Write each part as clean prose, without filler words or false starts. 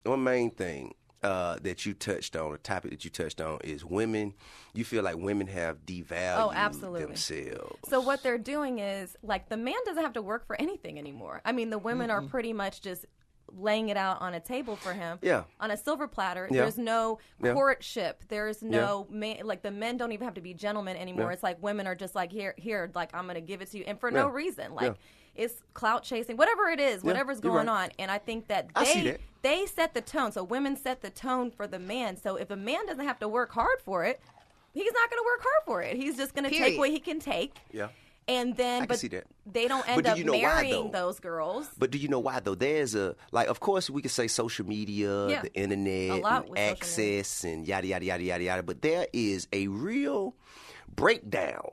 one main thing that you touched on, a topic that you touched on, is women. You feel like women have devalued themselves. So what they're doing is, like, the man doesn't have to work for anything anymore. I mean, the women are pretty much just laying it out on a table for him, on a silver platter. There's no courtship. There's no man, like, the men don't even have to be gentlemen anymore. It's like women are just like, here, like, I'm gonna give it to you, and for no reason, like it's clout chasing, whatever it is, whatever's going on. And I think that they set the tone. So women set the tone for the man. So if a man doesn't have to work hard for it, he's not going to work hard for it. He's just going to take what he can take. Yeah. And then, but they don't end up marrying those girls. But do you know why, though? There's of course, we could say social media, the internet, and access, and yada, yada, yada, yada, yada. But there is a real breakdown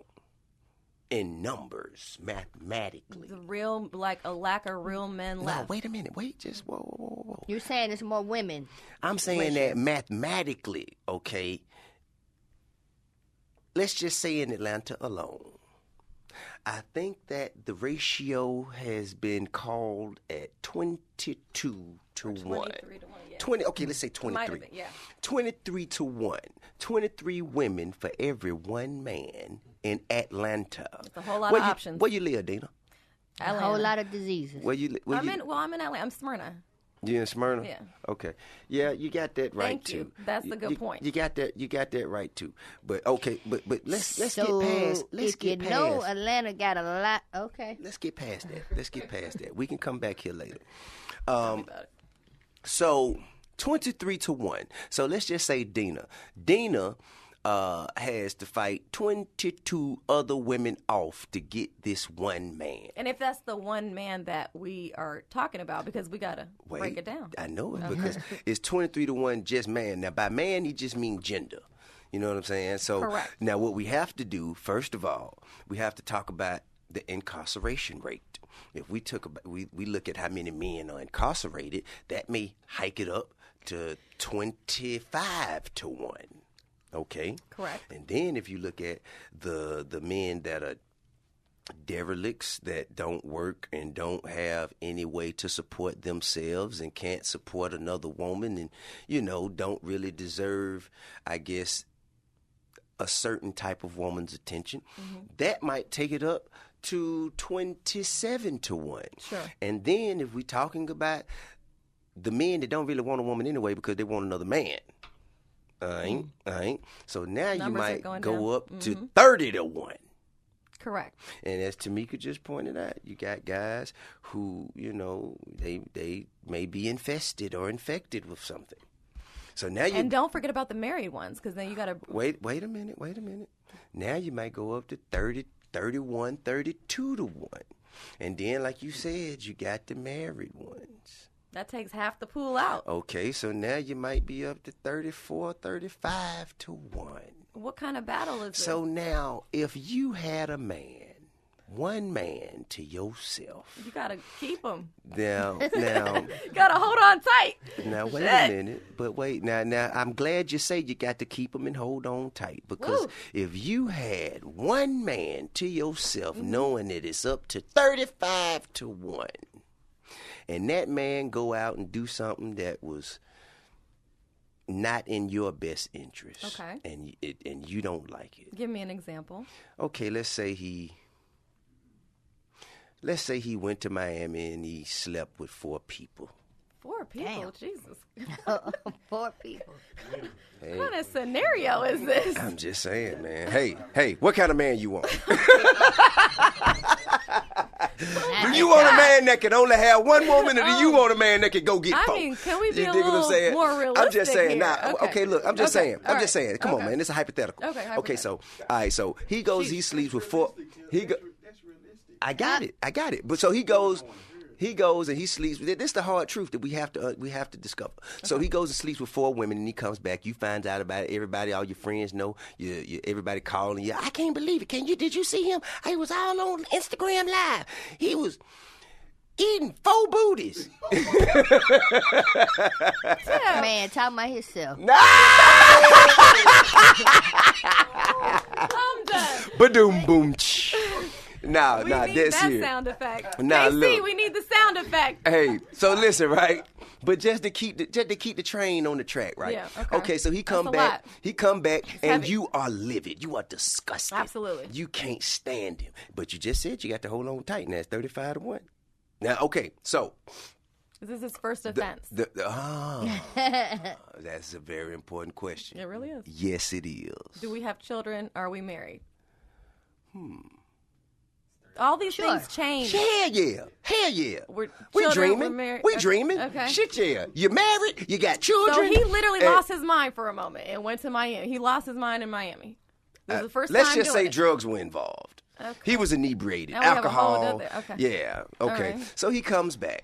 in numbers, mathematically. The real, like, a lack of real men left. No, wait a minute. Just whoa. You're saying it's more women. I'm saying that mathematically, okay? Let's just say in Atlanta alone, I think that the ratio has been called at 22 to 1. 23 to 1, yeah. 20, okay, let's say 23. Might have been, yeah. 23 to 1. 23 women for every one man in Atlanta. That's a whole lot of options. Where you live, Dina? A whole lot of diseases. I'm in Atlanta. I'm Smyrna. You in Smyrna? Yeah. Okay. Yeah, you got that right. Thank you. Too. That's a good point. You got that right too. But okay, but let's get past. Atlanta got a lot. Okay. Let's get past that. We can come back here later. So 23 to 1. So let's just say Dina has to fight 22 other women off to get this one man. And if that's the one man that we are talking about, because we got to break it down. I know it, because it's 23 to 1 just man. Now, by man, he just means gender. You know what I'm saying? So correct. Now what we have to do, first of all, we have to talk about the incarceration rate. If we look at how many men are incarcerated, that may hike it up to 25 to 1. Okay. Correct. And then if you look at the men that are derelicts, that don't work and don't have any way to support themselves and can't support another woman, and, you know, don't really deserve, I guess, a certain type of woman's attention, that might take it up to 27 to 1. Sure. And then if we're talking about the men that don't really want a woman anyway because they want another man, I ain't. So now Numbers you might go down. up to 30 to 1. Correct. And as Tamika just pointed out, you got guys who, you know, they may be infested or infected with something. So now and don't forget about the married ones, because then you got to wait a minute. Now you might go up to 30, 31, 32 to 1. And then, like you said, you got the married ones. That takes half the pool out. Okay, so now you might be up to 34, 35 to 1. What kind of battle is this? So now, if you had a man, one man to yourself, you gotta keep him. Now, gotta hold on tight. Now wait a minute, but wait now. I'm glad you say you got to keep him and hold on tight, because if you had one man to yourself, knowing that it's up to 35 to 1. And that man go out and do something that was not in your best interest. Okay. And you don't like it. Give me an example. Okay, let's say he went to Miami and he slept with 4 people. 4 people? Damn. Jesus. 4 people. Hey, what kind of scenario is this? I'm just saying, man. Hey, what kind of man you want? Do you want a man that can only have one woman, or do you want a man that can go get 4? I mean, can we be a little more realistic? I'm just saying. Here? Okay, look, I'm just saying. I'm just saying. Come on, man. It's a hypothetical. Okay, so, all right, so he goes, he sleeps with 4. I got it. But so he goes and he sleeps with it. This is the hard truth that we have to discover. So he goes and sleeps with 4 women, and he comes back. You find out about it. Everybody, all your friends know. Everybody calling you. I can't believe it. Did you see him? He was all on Instagram Live. He was eating 4 booties. Man, talking about himself. No! I'm done. Ba-doom boom. Nah, we need that's that here. sound effect. Nah, KC, look. we need the sound effect. Hey, so listen, right? But just to keep the train on the track, right? Yeah. Okay. So he come back. And you are livid. You are disgusted. Absolutely. You can't stand him. But you just said you got to hold on tight. And that's 35-1. Now, okay. So. Is this his first offense? That's a very important question. It really is. Yes, it is. Do we have children? Are we married? All these things change. Hell yeah. We're dreaming. We dreaming. Okay. Shit, yeah. You married. You got children. So he literally lost his mind for a moment and went to Miami. He lost his mind in Miami. It was the first time let's just say doing it. drugs were involved. Okay. He was inebriated. Now we have a alcohol. whole other- okay. Yeah. Okay. All right. So he comes back.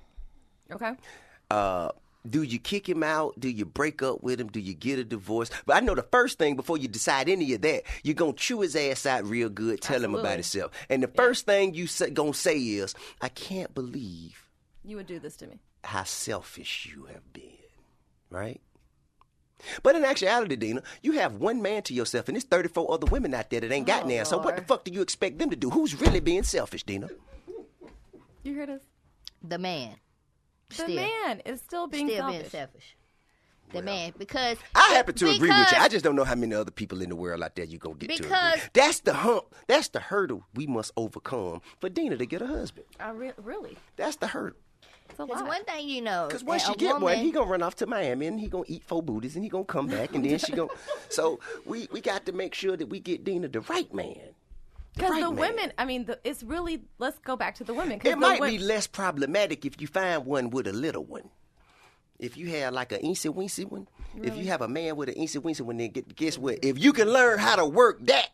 Okay. Do you kick him out? Do you break up with him? Do you get a divorce? But I know the first thing before you decide any of that, you're going to chew his ass out real good, tell him about himself. And the first thing you going to say is, I can't believe you would do this to me. How selfish you have been, right? But in actuality, Dina, you have one man to yourself, and there's 34 other women out there that ain't got now. So what the fuck do you expect them to do? Who's really being selfish, Dina? You hear this? The man. The man is still being selfish. The man, because I happen to agree with you. I just don't know how many other people in the world out there you gonna get to agree. That's the hump. That's the hurdle we must overcome for Dina to get a husband. Really? That's the hurdle. Because one thing you know, because once she get one, he gonna run off to Miami and he gonna eat 4 booties and he gonna come back and then she gonna. So we got to make sure that we get Dina the right man. Because the women, I mean, it's really, let's go back to the women. It might be less problematic if you find one with a little one. If you have like an eensy-weensy one, if you have a man with an eensy-weensy one, then guess what? If you can learn how to work that,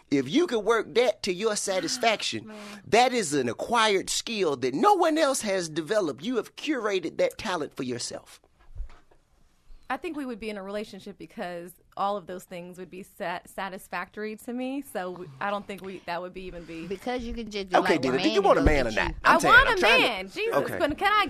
if you can work that to your satisfaction, that is an acquired skill that no one else has developed. You have curated that talent for yourself. I think we would be in a relationship because all of those things would be satisfactory to me. So I don't think that would even be because you can just do okay, Dina, do you want a man or not? I want a man. Jesus, okay. But can I?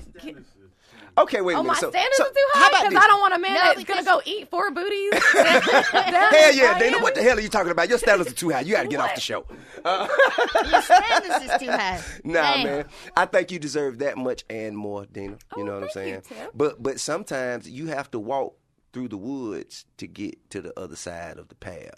Okay, wait a minute. My standards are too high because I don't want a man that's going to go eat 4 booties. Hell yeah, Dana. What the hell are you talking about? Your standards are too high. You got to get off the show. Your standards is too high. Nah, man. I think you deserve that much and more, Dina. You know what I'm saying? But sometimes you have to walk through the woods to get to the other side of the path.